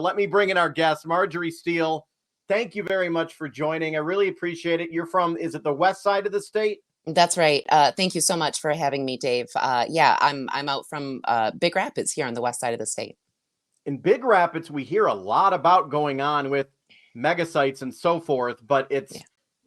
let me bring in our guest, Marjorie Steele. Thank you very much for joining. I really appreciate it. You're from, is it the west side of the state? That's right. Thank you so much for having me, Dave. Yeah, I'm out from Big Rapids here on the west side of the state. In Big Rapids, we hear a lot about going on with megasites and so forth, but Yeah.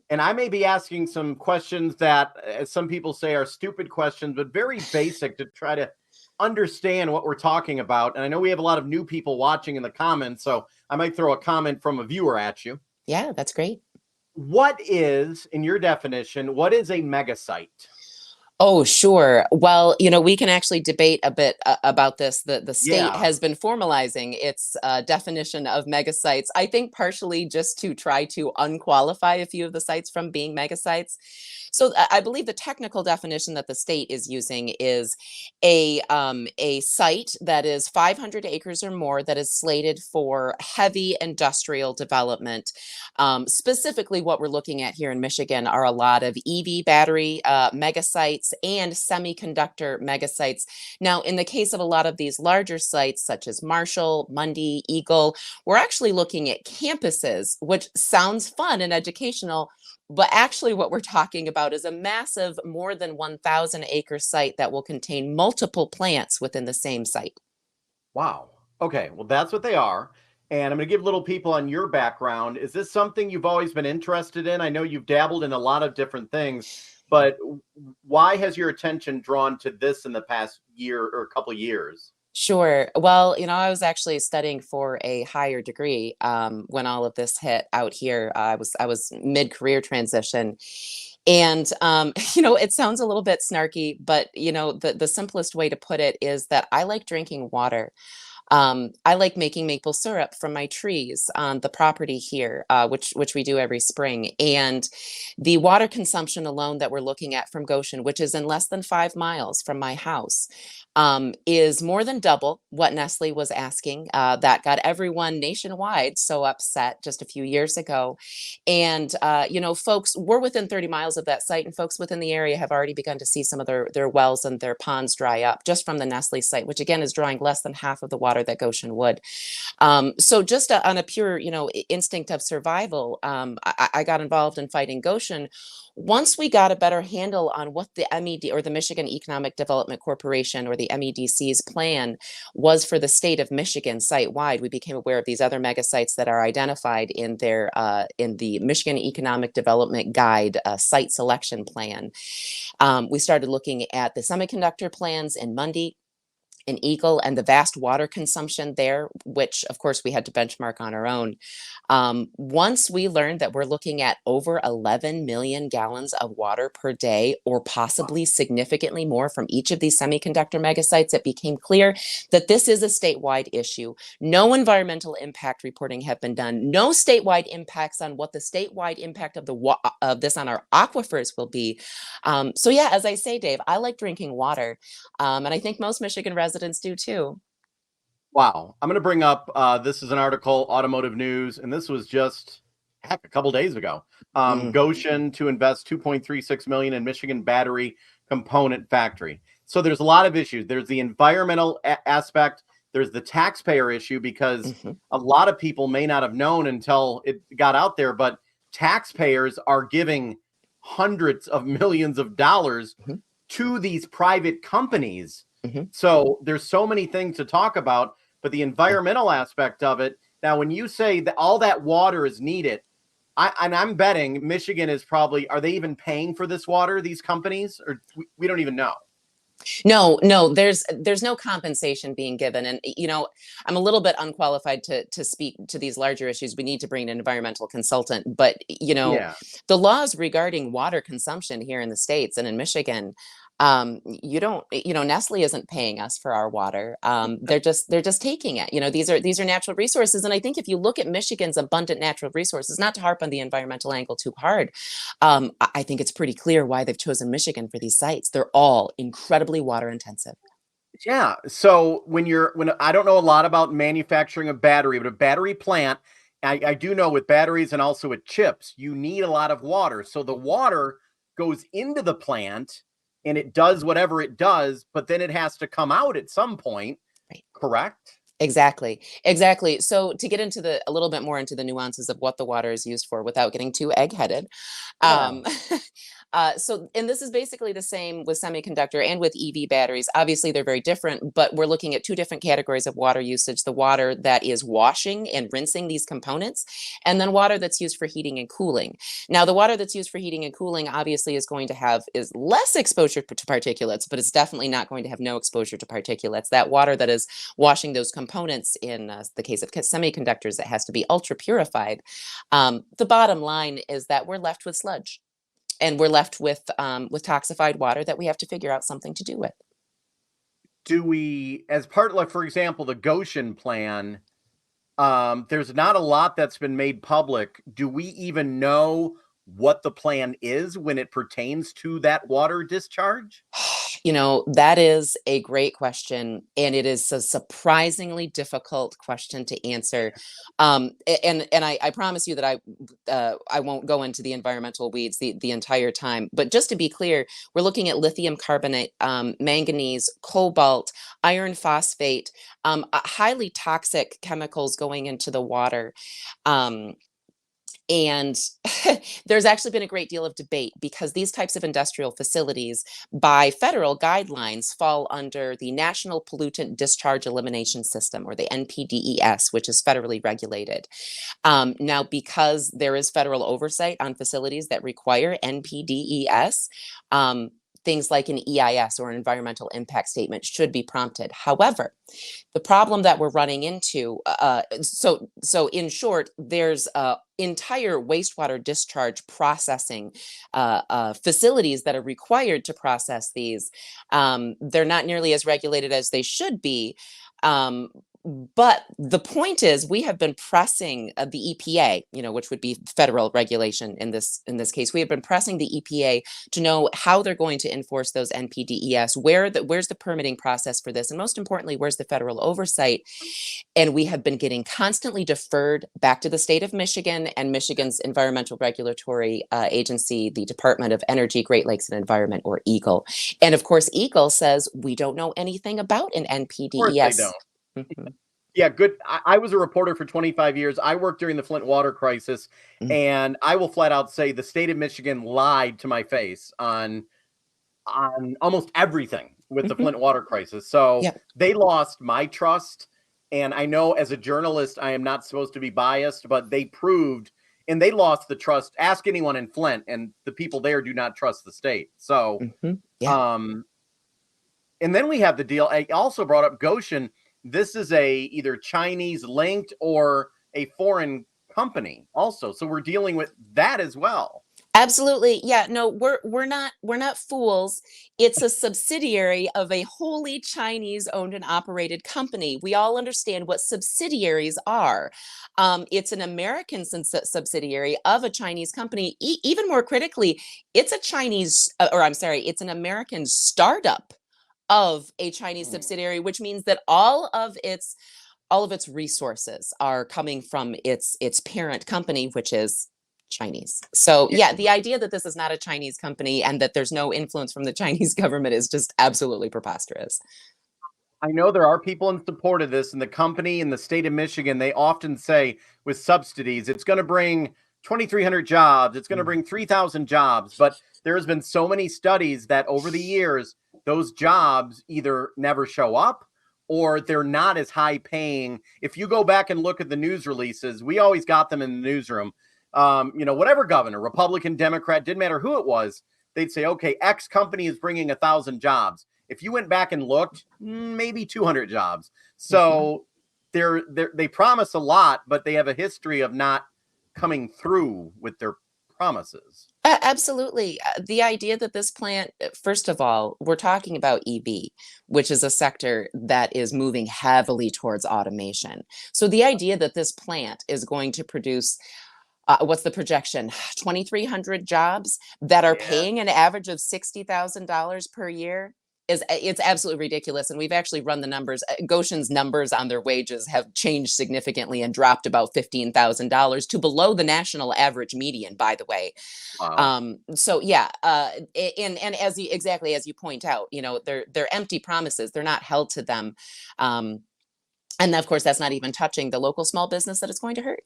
and I may be asking some questions that, as some people say, are stupid questions, but very basic to try to understand what we're talking about. And I know we have a lot of new people watching in the comments, so I might throw a comment from a viewer at you. Yeah, that's great. What is, in your definition, what is a megasite? Oh, sure. Well, we can actually debate a bit about this. The state Yeah. has been formalizing its definition of megasites, I think partially just to try to unqualify a few of the sites from being megasites. So I believe the technical definition that the state is using is a site that is 500 acres or more that is slated for heavy industrial development. Specifically, what we're looking at here in Michigan are a lot of EV battery megasites and semiconductor megasites. Now, in the case of a lot of these larger sites, such as Marshall, Bondy, Eagle, we're actually looking at campuses, which sounds fun and educational. But actually, what we're talking about is a massive, more than 1,000 acre site that will contain multiple plants within the same site. Wow. Okay. Well, that's what they are. And I'm going to give little people on your background. Is this something you've always been interested in? I know you've dabbled in a lot of different things, but why has your attention drawn to this in the past year or a couple of years? Sure. Well, I was actually studying for a higher degree when all of this hit out here. I was mid-career transition. And it sounds a little bit snarky, but the simplest way to put it is that I like drinking water. I like making maple syrup from my trees on the property here, which we do every spring. And the water consumption alone that we're looking at from Goshen, which is in less than 5 miles from my house, is more than double what Nestle was asking. That got everyone nationwide so upset just a few years ago. And, folks, we're within 30 miles of that site, and folks within the area have already begun to see some of their wells and their ponds dry up just from the Nestle site, which again is drawing less than half of the water that Goshen would. So just on a pure, instinct of survival, I got involved in fighting Goshen. Once we got a better handle on what the MED, or the Michigan Economic Development Corporation, or the MEDC's plan was for the state of Michigan site-wide, we became aware of these other megasites that are identified in in the Michigan Economic Development Guide site selection plan. We started looking at the semiconductor plans in Bondy, an Eagle, and the vast water consumption there, which of course we had to benchmark on our own. Once we learned that we're looking at over 11 million gallons of water per day, or possibly significantly more from each of these semiconductor megasites, it became clear that this is a statewide issue. No environmental impact reporting have been done. No statewide impacts on what the statewide impact of this on our aquifers will be. So yeah, as I say, Dave, I like drinking water, and I think most Michigan residents do too. Wow. I'm going to bring up, this is an article, Automotive News, and this was just, heck, a couple days ago. Goshen to invest $2.36 million in Michigan battery component factory. So there's a lot of issues. There's the environmental aspect. There's the taxpayer issue, because a lot of people may not have known until it got out there, but taxpayers are giving hundreds of millions of dollars to these private companies. So there's so many things to talk about, but the environmental aspect of it. Now, when you say that all that water is needed, I'm betting Michigan is probably, are they even paying for this water, these companies, or we don't even know? No, there's no compensation being given. And, I'm a little bit unqualified to speak to these larger issues. We need to bring an environmental consultant. But, the laws regarding water consumption here in the States and in Michigan, Nestle isn't paying us for our water. They're just taking it. These are natural resources. And I think if you look at Michigan's abundant natural resources, not to harp on the environmental angle too hard, I think it's pretty clear why they've chosen Michigan for these sites. They're all incredibly water intensive. Yeah. So when I don't know a lot about manufacturing a battery, but a battery plant, I do know with batteries and also with chips, you need a lot of water. So the water goes into the plant and it does whatever it does, but then it has to come out at some point. Right. Correct? Exactly. Exactly. So to get into a little bit more into the nuances of what the water is used for without getting too egg-headed. Yeah. Um, and this is basically the same with semiconductor and with EV batteries. Obviously, they're very different, but we're looking at two different categories of water usage: the water that is washing and rinsing these components, and then water that's used for heating and cooling. Now, the water that's used for heating and cooling obviously is less exposure to particulates, but it's definitely not going to have no exposure to particulates. That water that is washing those components, in the case of semiconductors, that has to be ultra purified. The bottom line is that we're left with sludge, and we're left with toxified water that we have to figure out something to do with. Do we, as part, like for example, the Goshen plan, there's not a lot that's been made public. Do we even know what the plan is when it pertains to that water discharge? That is a great question, and it is a surprisingly difficult question to answer. And I promise you that I won't go into the environmental weeds the entire time. But just to be clear, we're looking at lithium carbonate, manganese, cobalt, iron phosphate, highly toxic chemicals going into the water. And there's actually been a great deal of debate because these types of industrial facilities, by federal guidelines, fall under the National Pollutant Discharge Elimination System, or the NPDES, which is federally regulated. Now, because there is federal oversight on facilities that require NPDES, things like an EIS, or an environmental impact statement, should be prompted. However, the problem that we're running into, so in short, there's entire wastewater discharge processing facilities that are required to process these. They're not nearly as regulated as they should be. But the point is, we have been pressing the EPA, which would be federal regulation in this case. We have been pressing the EPA to know how they're going to enforce those NPDES, where's the permitting process for this, and most importantly, where's the federal oversight. And we have been getting constantly deferred back to the state of Michigan and Michigan's environmental regulatory agency, the Department of Energy, Great Lakes and Environment, or EGLE. And of course, EGLE says we don't know anything about an Of course they NPDES. don't. Yeah, good. I was a reporter for 25 years. I worked during the Flint water crisis, Mm. and I will flat out say the state of Michigan lied to my face on almost everything with the Mhm. Flint water crisis. So Yep. they lost my trust. And I know as a journalist, I am not supposed to be biased, but they proved, and they lost the trust. Ask anyone in Flint, and the people there do not trust the state. So, Yeah. um, and then we have the deal. I also brought up Goshen. This is either Chinese linked or a foreign company also. So we're dealing with that as well. Absolutely. Yeah, no, we're not fools. It's a subsidiary of a wholly Chinese owned and operated company. We all understand what subsidiaries are. It's an American subsidiary of a Chinese company. Even more critically, it's a it's an American startup of a Chinese Hmm. subsidiary, which means that all of its resources are coming from its parent company, which is Chinese. So yeah, the idea that this is not a Chinese company and that there's no influence from the Chinese government is just absolutely preposterous. I know there are people in support of this, and the company in the state of Michigan, they often say with subsidies, it's going to bring 2,300 jobs, it's going to bring 3,000 jobs. But there has been so many studies that over the years, those jobs either never show up or they're not as high paying. If you go back and look at the news releases, we always got them in the newsroom. Whatever governor, Republican, Democrat, didn't matter who it was, they'd say, okay, X company is bringing 1,000 jobs. If you went back and looked, maybe 200 jobs. So they promise a lot, but they have a history of not coming through with their promises. Absolutely. The idea that this plant, first of all, we're talking about EV, which is a sector that is moving heavily towards automation. So the idea that this plant is going to produce, what's the projection? 2,300 jobs that are Yeah. paying an average of $60,000 per year, it's absolutely ridiculous. And we've actually run the numbers. Goshen's numbers on their wages have changed significantly and dropped about $15,000 to below the national average median, by the way. Wow. So yeah, and exactly as you point out, they're empty promises. They're not held to them. Um, And of course, that's not even touching the local small business that it's going to hurt.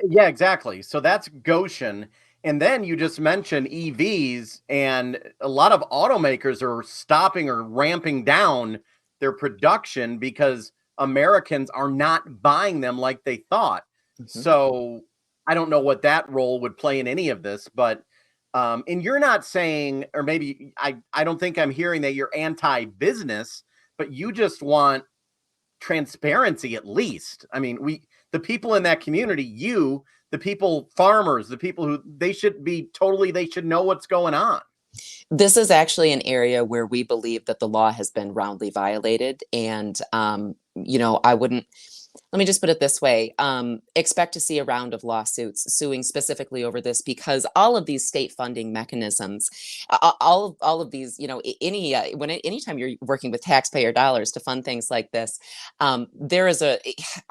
Yeah, exactly. So that's Goshen. And then you just mentioned EVs, and a lot of automakers are stopping or ramping down their production because Americans are not buying them like they thought. Mhm. So I don't know what that role would play in any of this, but and you're not saying, or maybe I don't think I'm hearing that you're anti-business, but you just want transparency at least. I mean, the people in that community, the people, farmers, the people who they should be totally, they should know what's going on. This is actually an area where we believe that the law has been roundly violated. And, I wouldn't, let me just put it this way. Expect to see a round of lawsuits suing specifically over this, because all of these state funding mechanisms, all of these, anytime you're working with taxpayer dollars to fund things like this, there is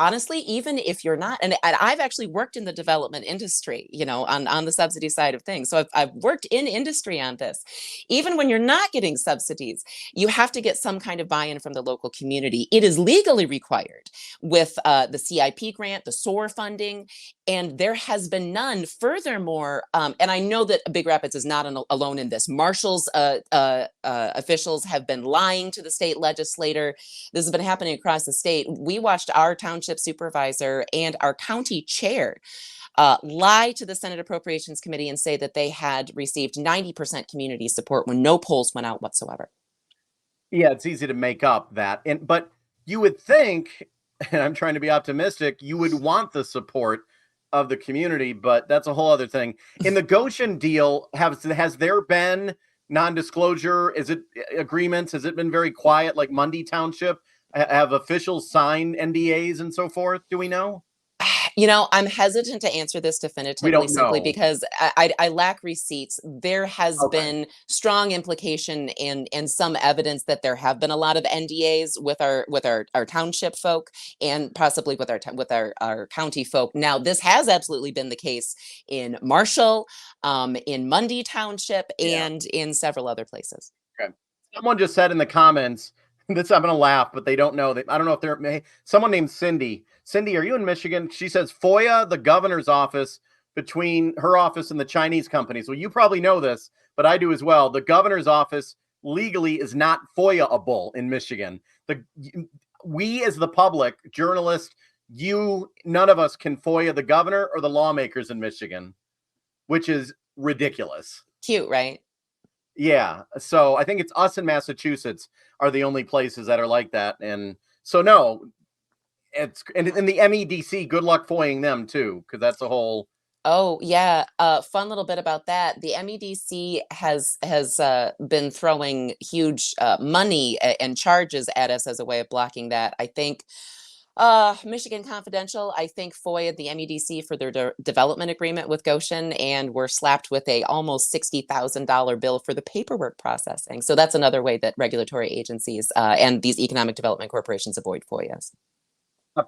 honestly, even if you're not, and I've actually worked in the development industry, on the subsidy side of things. So I've worked in industry on this. Even when you're not getting subsidies, you have to get some kind of buy-in from the local community. It is legally required with the CIP grant, the SOAR funding, and there has been none. Furthermore, and I know that Big Rapids is not alone in this. Marshall's officials have been lying to the state legislator. This has been happening across the state. We watched our township supervisor and our county chair lie to the Senate Appropriations Committee and say that they had received 90% community support when no polls went out whatsoever. Yeah, it's easy to make up that. But you would think, and I'm trying to be optimistic, you would want the support of the community, but that's a whole other thing. In the Goshen deal, has there been non-disclosure? Is it agreements? Has it been very quiet, like Mundy Township? Have officials signed NDAs and so forth? Do we know? I'm hesitant to answer this We definitively don't simply know. because I lack receipts. There has Okay. been strong implication and some evidence that there have been a lot of NDAs with our township folk and possibly with our county folk. Now, this has absolutely been the case in Marshall, in Mundy Township, Yeah. and in several other places. Okay. Someone just said in the comments, this I'm gonna laugh, but they don't know. I don't know if they're someone named Cindy. Cindy, are you in Michigan? She says FOIA, the governor's office, between her office and the Chinese companies. Well, you probably know this, but I do as well. The governor's office legally is not FOIA-able in Michigan. We as the public, journalists, none of us can FOIA the governor or the lawmakers in Michigan, which is ridiculous. Cute, right? Yeah. So I think it's us in Massachusetts are the only places that are like that. And so, no, it's and in the MEDC, good luck foiling them too, because that's a whole. Oh yeah, fun little bit about that. The MEDC has been throwing huge money and charges at us as a way of blocking that. I think Michigan Confidential, I think FOIA'd the MEDC for their development agreement with Goshen, and were slapped with a almost $60,000 bill for the paperwork processing. So that's another way that regulatory agencies and these economic development corporations avoid FOIAs.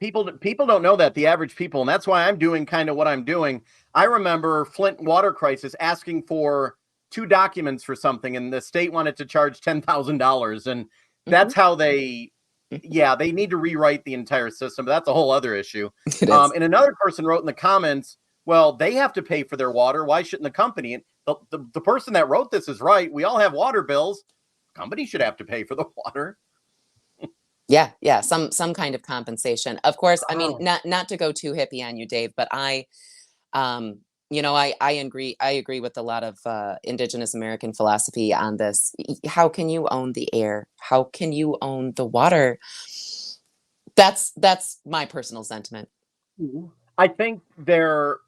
People don't know that, the average people, and that's why I'm doing kind of what I'm doing. I remember Flint water crisis asking for two documents for something, and the state wanted to charge $10,000, and Mhm. that's how they. Yeah, they need to rewrite the entire system. But that's a whole other issue. It is. And another person wrote in the comments, "Well, they have to pay for their water. Why shouldn't the company?" And the person that wrote this is right. We all have water bills. Company should have to pay for the water. Yeah, some kind of compensation. Of course, I mean, Oh. not to go too hippie on you, Dave, but um, I agree with a lot of Indigenous American philosophy on this. How can you own the air? How can you own the water? That's my personal sentiment. I think they're,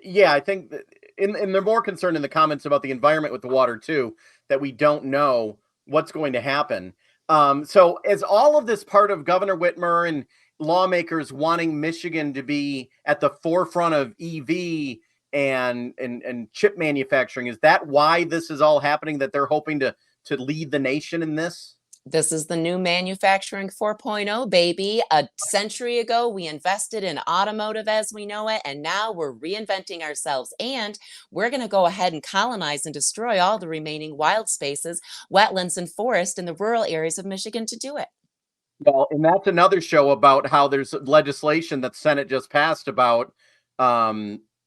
yeah, I think that and they're more concerned in the comments about the environment with the water too, that we don't know what's going to happen. So is all of this part of Governor Whitmer and lawmakers wanting Michigan to be at the forefront of EV and chip manufacturing? Is that why this is all happening? That they're hoping to lead the nation in this? This is the new manufacturing 4.0, baby. A century ago, we invested in automotive as we know it, and now we're reinventing ourselves. And we're going to go ahead and colonize and destroy all the remaining wild spaces, wetlands, and forest in the rural areas of Michigan to do it. Well, and that's another show about how there's legislation that Senate just passed about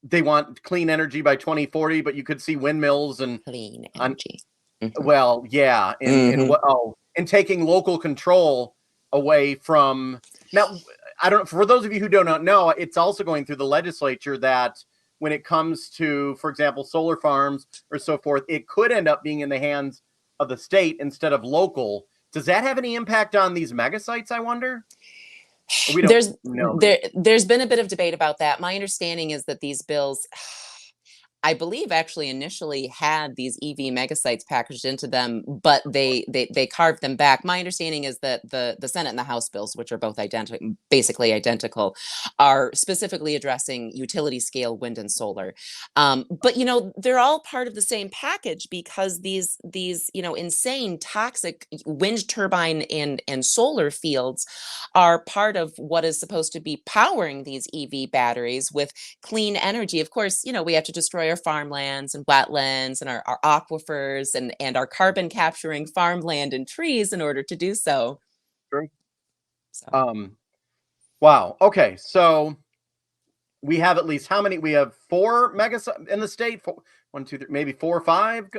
they want clean energy by 2040, but you could see windmills and Clean on energy. Mhm. well, yeah, and Mhm. what and taking local control away from now. I don't for those of you who do not know, it's also going through the legislature that when it comes to, for example, solar farms or so forth, it could end up being in the hands of the state instead of local. Does that have any impact on these megasites, I wonder? We don't know. There's been a bit of debate about that. My understanding is that these bills, I believe, actually initially had these EV megasites packaged into them, but they carved them back. My understanding is that the Senate and the House bills, which are both identical, basically identical, are specifically addressing utility scale wind and solar. But they're all part of the same package because these insane toxic wind turbine and solar fields are part of what is supposed to be powering these EV batteries with clean energy. Of course, we have to destroy our farmlands and wetlands and our aquifers and our carbon capturing farmland and trees in order to do so. True. So Um, wow. Okay, so we have at least how many? We have four megas in the state. Four, one, two, three, maybe four or five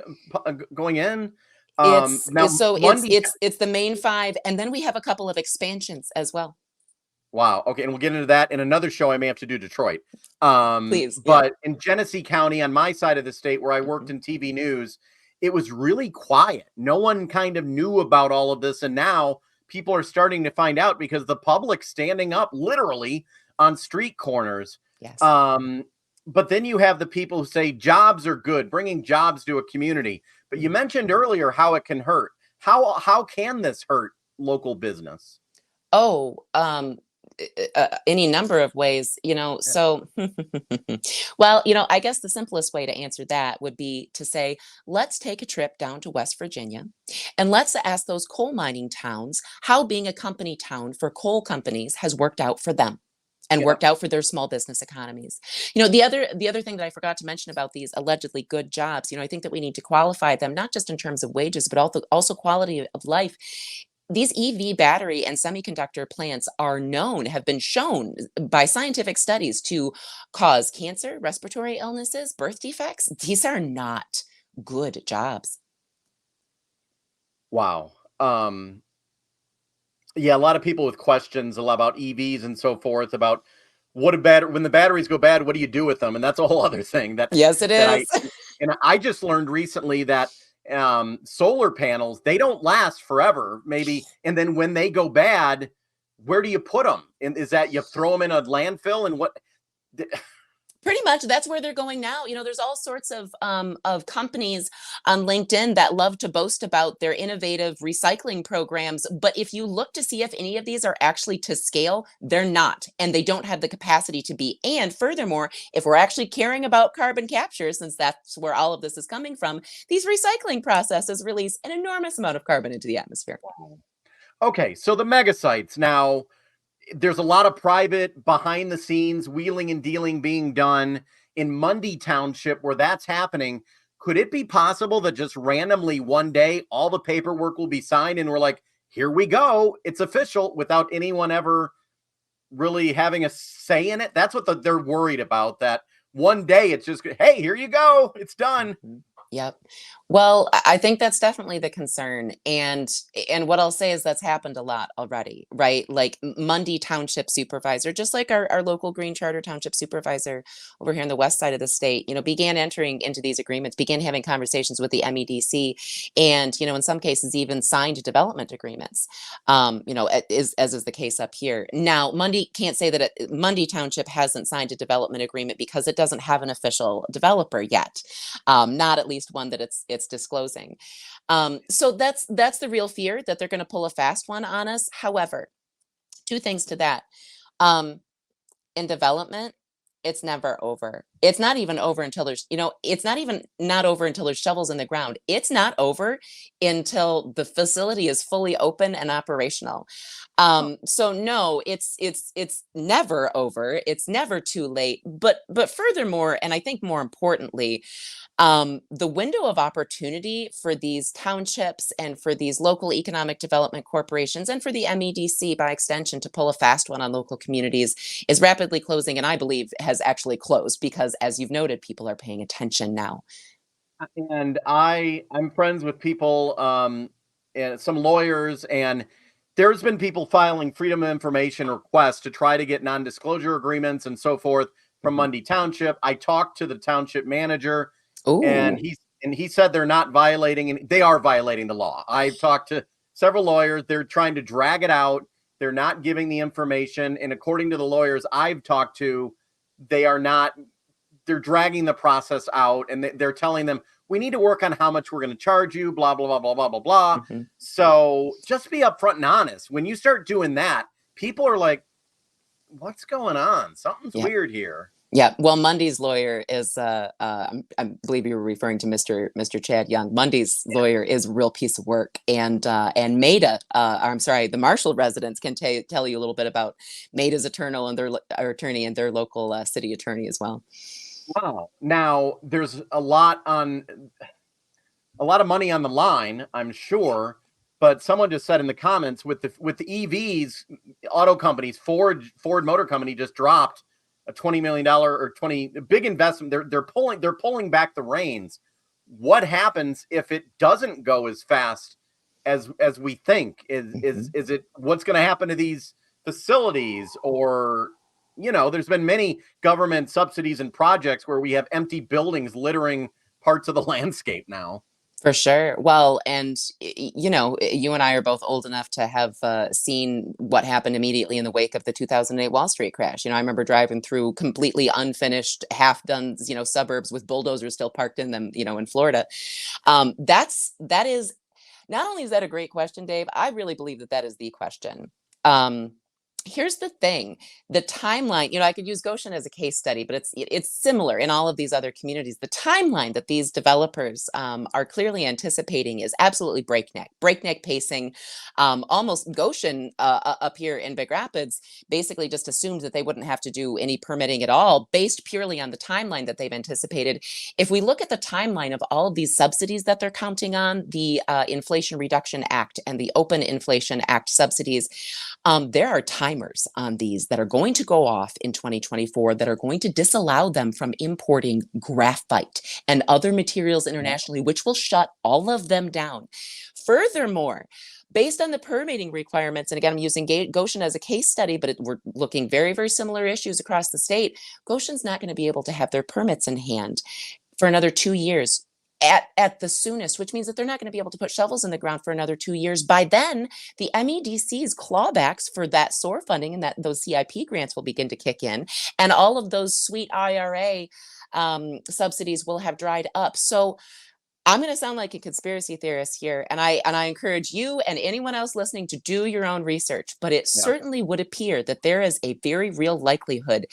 going in. it's Now so it's Monday. it's it's the main five, and then we have a couple of expansions as well. Wow. Okay, and we'll get into that in another show. I may have to do Detroit. Please, yeah. But in Genesee County, on my side of the state, where I worked Mhm. in TV news, it was really quiet. No one kind of knew about all of this, and now people are starting to find out because the public's standing up literally on street corners. Yes. Um, but then you have the people who say jobs are good, bringing jobs to a community. But you Mhm. mentioned earlier how it can hurt. How can this hurt local business? Oh, any number of ways, Yeah. so well, I guess the simplest way to answer that would be to say, let's take a trip down to West Virginia and let's ask those coal mining towns how being a company town for coal companies has worked out for them and Yeah. worked out for their small business economies. The other thing that I forgot to mention about these allegedly good jobs, I think that we need to qualify them not just in terms of wages, but also quality of life. These EV battery and semiconductor plants have been shown by scientific studies to cause cancer, respiratory illnesses, birth defects. These are not good jobs. Wow. Yeah, a lot of people with questions a lot about EVs and so forth about what a battery when the batteries go bad, what do you do with them? And that's a whole other thing Yes, it that is. I just learned recently that solar panels, they don't last forever, maybe. And then when they go bad, where do you put them? And is that you throw them in a landfill and what? Pretty much that's where they're going now. There's all sorts of companies on LinkedIn that love to boast about their innovative recycling programs, but if you look to see if any of these are actually to scale, they're not, and they don't have the capacity to be. And furthermore, if we're actually caring about carbon capture, since that's where all of this is coming from, these recycling processes release an enormous amount of carbon into the atmosphere. Okay, so the megasites now, there's a lot of private behind the scenes wheeling and dealing being done in Mundy Township where that's happening. Could it be possible that just randomly one day all the paperwork will be signed and we're like, here we go, it's official without anyone ever really having a say in it? That's what they're worried about. That one day it's just, hey, here you go, it's done. Mhm. Yep. Well, I think that's definitely the concern, and what I'll say is that's happened a lot already, right? Like Mundy Township Supervisor, just like our local Green Charter Township Supervisor over here on the west side of the state, began entering into these agreements, began having conversations with the MEDC, and in some cases even signed development agreements. As is the case up here. Now, Mundy can't say that Mundy Township hasn't signed a development agreement because it doesn't have an official developer yet, not at least one that it's disclosing. So that's the real fear, that they're going to pull a fast one on us. However, two things to that. Um, in development, it's never over. It's not even over until there's, it's not even not over until there's shovels in the ground. It's not over until the facility is fully open and operational. So no, it's never over. It's never too late. But furthermore, and I think more importantly, the window of opportunity for these townships and for these local economic development corporations and for the MEDC by extension to pull a fast one on local communities is rapidly closing, and I believe has actually closed because, as you've noted, people are paying attention now. And I'm friends with people, and some lawyers, and there's been people filing freedom of information requests to try to get non-disclosure agreements and so forth from Mundy Township. I talked to the township manager, and Ooh. he said they're not violating, and they are violating the law. I've talked to several lawyers. They're trying to drag it out. They're not giving the information, and according to the lawyers I've talked to, they are not. They're dragging the process out, and they're telling them, we need to work on how much we're going to charge you, blah, blah, blah, blah, blah, blah, blah. Mm-hmm. So just be upfront and honest. When you start doing that, people are like, what's going on? Something's weird here. Yeah, well, Mundy's lawyer is, I believe you were referring to Mr. Chad Young. Mundy's lawyer is a real piece of work, and Maida, I'm sorry, the Marshall residents can tell you a little bit about Maida's attorney and their local city attorney as well. Wow. Now there's a lot of money on the line, I'm sure. But someone just said in the comments with the EVs, auto companies, Ford Motor Company just dropped a $20 million or 20 big investment. They're pulling back the reins. What happens if it doesn't go as fast as we think? Is it what's going to happen to these facilities? Or, there's been many government subsidies and projects where we have empty buildings littering parts of the landscape now. For sure. Well, and you and I are both old enough to have seen what happened immediately in the wake of the 2008 Wall Street crash. I remember driving through completely unfinished, half-done, suburbs with bulldozers still parked in them, in Florida. That is not only is that a great question, Dave. I really believe that is the question. Here's the thing, the timeline, I could use Goshen as a case study, but it's similar in all of these other communities. The timeline that these developers are clearly anticipating is absolutely breakneck pacing. Almost Goshen up here in Big Rapids basically just assumed that they wouldn't have to do any permitting at all based purely on the timeline that they've anticipated. If we look at the timeline of all of these subsidies that they're counting on, the Inflation Reduction Act and the Open Inflation Act subsidies, there are timers on these that are going to go off in 2024 that are going to disallow them from importing graphite and other materials internationally, which will shut all of them down. Furthermore, based on the permitting requirements, and again, I'm using Goshen as a case study, but we're looking very, very similar issues across the state. Goshen's not going to be able to have their permits in hand for another 2 years. At the soonest, which means that they're not going to be able to put shovels in the ground for another 2 years. By then, the MEDC's clawbacks for that SOAR funding and those CIP grants will begin to kick in, and all of those sweet IRA subsidies will have dried up. So I'm going to sound like a conspiracy theorist here, and I encourage you and anyone else listening to do your own research, but it certainly would appear that there is a very real likelihood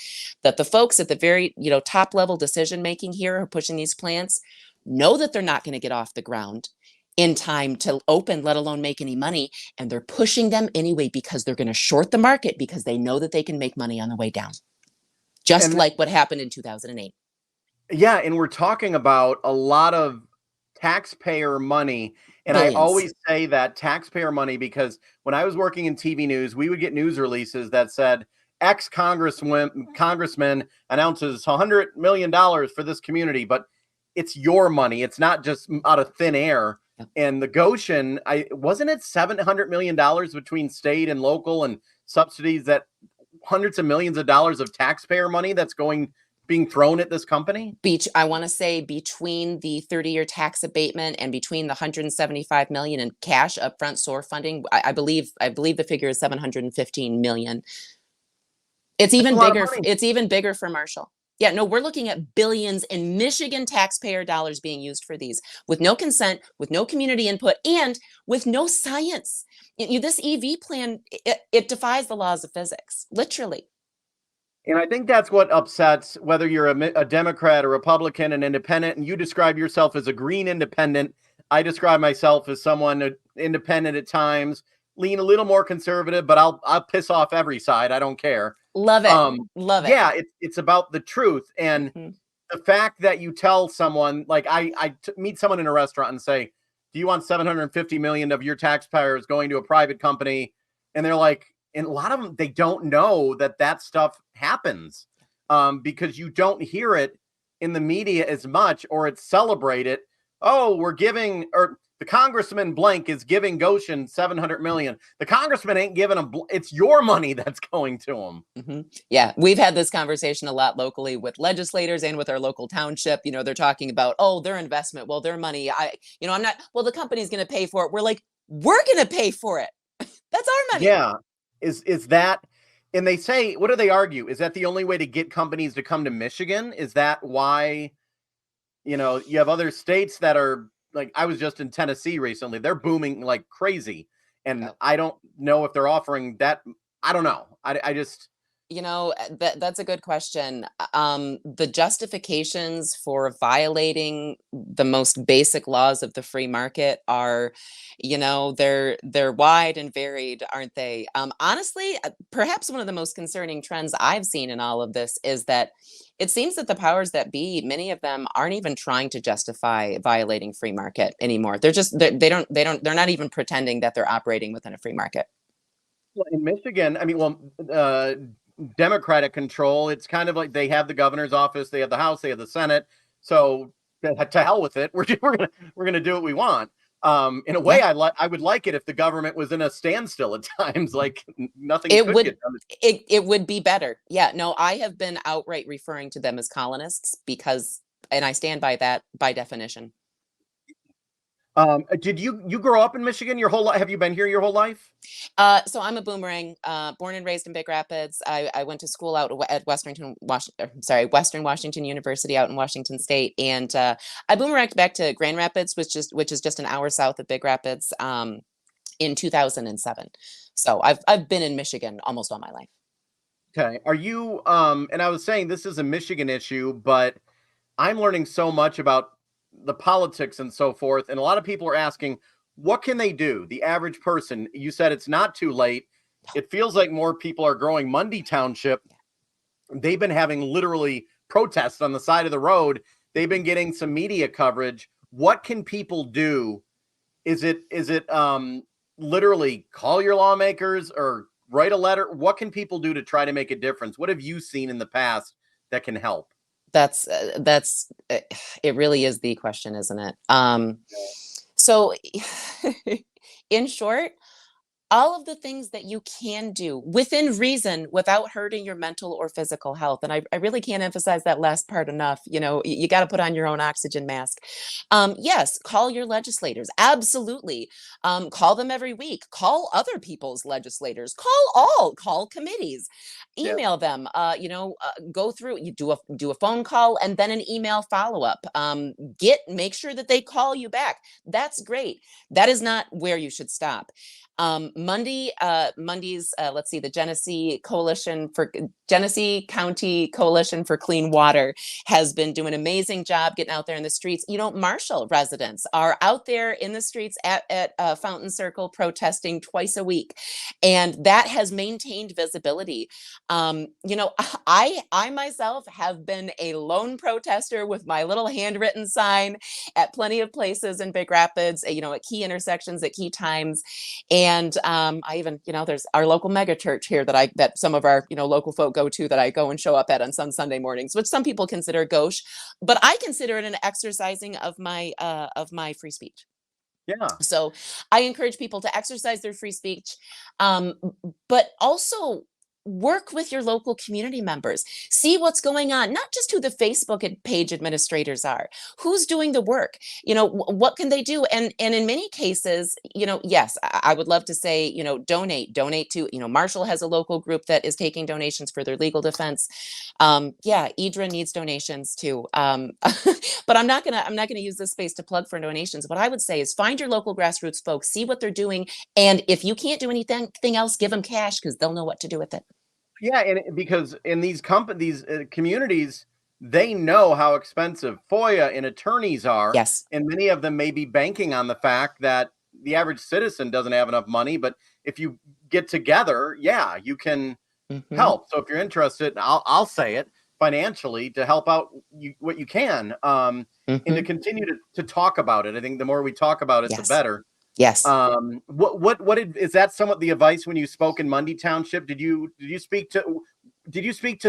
that the folks at the very top level decision making here who are pushing these plants know that they're not going to get off the ground in time to open, let alone make any money. And they're pushing them anyway because they're going to short the market because they know that they can make money on the way down. Just like what happened in 2008. Yeah. And we're talking about a lot of taxpayer money. And Billions. I always say that taxpayer money because when I was working in TV news, we would get news releases that said, ex-congressman announces $100 million for this community. But it's your money. It's not just out of thin air. Yep. And the Goshen, wasn't it $700 million between state and local and subsidies, that hundreds of millions of dollars of taxpayer money that's being thrown at this company? I want to say between the 30-year tax abatement and between the $175 million in cash upfront SOAR funding, I believe the figure is $715 million. It's even bigger. It's even bigger for Marshall. Yeah, no, we're looking at billions in Michigan taxpayer dollars being used for these with no consent, with no community input, and with no science. This EV plan, it defies the laws of physics, literally. And I think that's what upsets whether you're a Democrat, a Republican, an independent, and you describe yourself as a green independent. I describe myself as someone independent at times, lean a little more conservative, but I'll piss off every side. I don't care. Love it. Love it. Yeah, it's about the truth. And the fact that you tell someone, like meet someone in a restaurant and say, do you want 750 million of your taxpayers going to a private company? And they're like, and a lot of them, they don't know that stuff happens because you don't hear it in the media as much, or it's celebrated. Oh, we're giving, or the congressman blank is giving Goshen 700 million. The congressman ain't giving them. It's your money that's going to them. Yeah, we've had this conversation a lot locally with legislators and with our local township. They're talking about, oh, their investment. Well, their money. I'm not. Well, the company's going to pay for it. We're like, we're going to pay for it. That's our money. Yeah. Is that, and they say, what do they argue? Is that the only way to get companies to come to Michigan? Is that why, you have other states that are like, I was just in Tennessee recently. They're booming like crazy. And I don't know if they're offering that. I don't know. I just, that's a good question. The justifications for violating the most basic laws of the free market are, they're wide and varied, aren't they? Honestly, perhaps one of the most concerning trends I've seen in all of this is that it seems that the powers that be, many of them aren't even trying to justify violating free market anymore. They're not even pretending that they're operating within a free market. Well, in Michigan, Democratic control, it's kind of like they have the governor's office, they have the House, they have the Senate. So to hell with it. We're gonna do what we want. In a way, I would like it if the government was in a standstill at times, like nothing it could would get done. it would be better. Yeah, no, I have been outright referring to them as colonists because, and I stand by that by definition. Did you grow up in Michigan your whole life? Have you been here your whole life? So I'm a boomerang, born and raised in Big Rapids. I went to school out at Western Washington University out in Washington State, and I boomeranged back to Grand Rapids, which is just an hour south of Big Rapids, in 2007. So I've been in Michigan almost all my life. Okay. Are you and I was saying this is a Michigan issue, but I'm learning so much about the politics and so forth, and a lot of people are asking, what can they do? The average person. You said it's not too late. It feels like more people are growing. Mundy Township, they've been having literally protests on the side of the road. They've been getting some media coverage. What can people do? Is it literally call your lawmakers or write a letter? What can people do to try to make a difference? What have you seen in the past that can help? That's it really is the question, isn't it? So in short, all of the things that you can do within reason without hurting your mental or physical health. And I really can't emphasize that last part enough. You got to put on your own oxygen mask. Yes, call your legislators. Absolutely. Call them every week. Call other people's legislators. Call committees. Email them. Go through. You do a phone call and then an email follow up. Make sure that they call you back. That's great. That is not where you should stop. Mundy's, let's see, the Genesee County Coalition for Clean Water has been doing an amazing job getting out there in the streets. Marshall residents are out there in the streets at Fountain Circle protesting twice a week, and that has maintained visibility. I myself have been a lone protester with my little handwritten sign at plenty of places in Big Rapids, at key intersections, at key times. And I even, there's our local mega church here that some of our, local folk go to, that I go and show up at on some Sunday mornings, which some people consider gauche, but I consider it an exercising of my free speech. Yeah. So I encourage people to exercise their free speech, but also work with your local community members. See what's going on, not just who the Facebook page administrators are, who's doing the work, what can they do? And in many cases, yes, I would love to say, donate to, Marshall has a local group that is taking donations for their legal defense. Yeah, Idra needs donations too. But I'm not gonna use this space to plug for donations. What I would say is find your local grassroots folks, see what they're doing. And if you can't do anything else, give them cash, because they'll know what to do with it. Yeah, and because in these companies, communities, they know how expensive FOIA and attorneys are, Yes. and many of them may be banking on the fact that the average citizen doesn't have enough money. But if you get together, yeah, you can Hmm. help. So if you're interested, I'll say it financially to help out what you can, and to Hmm. continue to talk about it. I think the more we talk about it, the Yes. better. Yes. Is that somewhat the advice when you spoke in Mundy Township? Did you speak to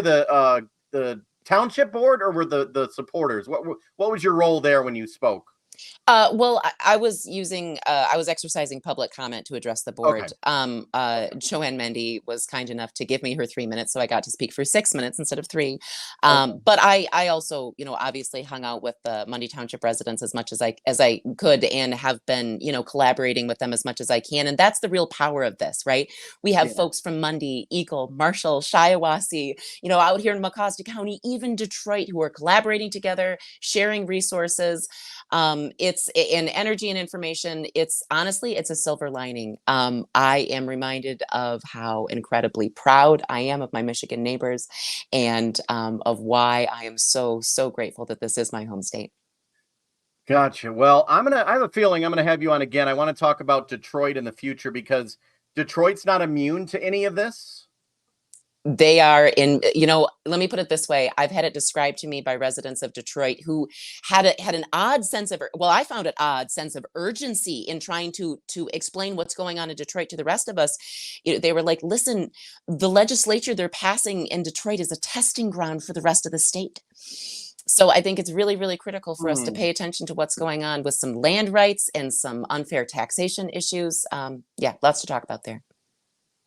the township board, or were the supporters? What was your role there when you spoke? Well, I was exercising public comment to address the Okay. board. Joanne Mendy was kind enough to give me her 3 minutes, so I got to speak for 6 minutes instead of three. Okay. But I also, obviously hung out with the Mundy Township residents as much as I could, and have been, collaborating with them as much as I can. And that's the real power of this, right? We have Yeah. folks from Mundy, Eagle, Marshall, Shiawassee, out here in Mecosta County, even Detroit, who are collaborating together, sharing resources. It's in energy and information. It's honestly, it's a silver lining. I am reminded of how incredibly proud I am of my Michigan neighbors, and of why I am so, so grateful that this is my home state. Gotcha. Well, I have a feeling I'm gonna have you on again. I want to talk about Detroit in the future because Detroit's not immune to any of this. They are in, let me put it this way. I've had it described to me by residents of Detroit who had an odd sense of, well, I found it odd sense of urgency in trying to explain what's going on in Detroit to the rest of us. They were like, listen, the legislature they're passing in Detroit is a testing ground for the rest of the state. So I think it's really, really critical for us to Hmm. pay attention to what's going on with some land rights and some unfair taxation issues. Yeah, lots to talk about there.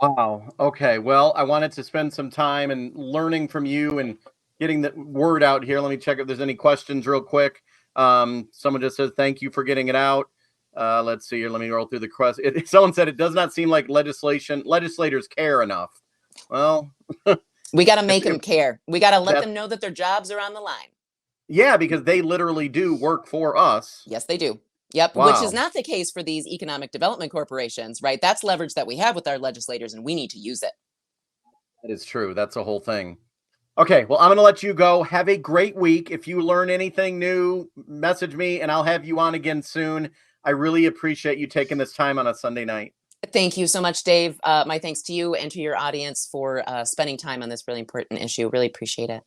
Wow. Okay. Well, I wanted to spend some time and learning from you and getting the word out here. Let me check if there's any questions real quick. Someone just says thank you for getting it out. Let's see here. Let me roll through the question. Someone said it does not seem like legislators care enough. Well, We got to if, make them if care. We got to let that's them know that their jobs are on the line. yeah, because they literally do work for us. Yes, they do. Yep, which is Wow, not the case for these economic development corporations, right? That's leverage that we have with our legislators, and we need to use it. that is true. That's a whole thing. Okay, well, I'm going to let you go. Have a great week. If you learn anything new, message me and I'll have you on again soon. I really appreciate you taking this time on a Sunday night. Thank you so much, Dave. My thanks to you and to your audience for spending time on this really important issue. Really appreciate it.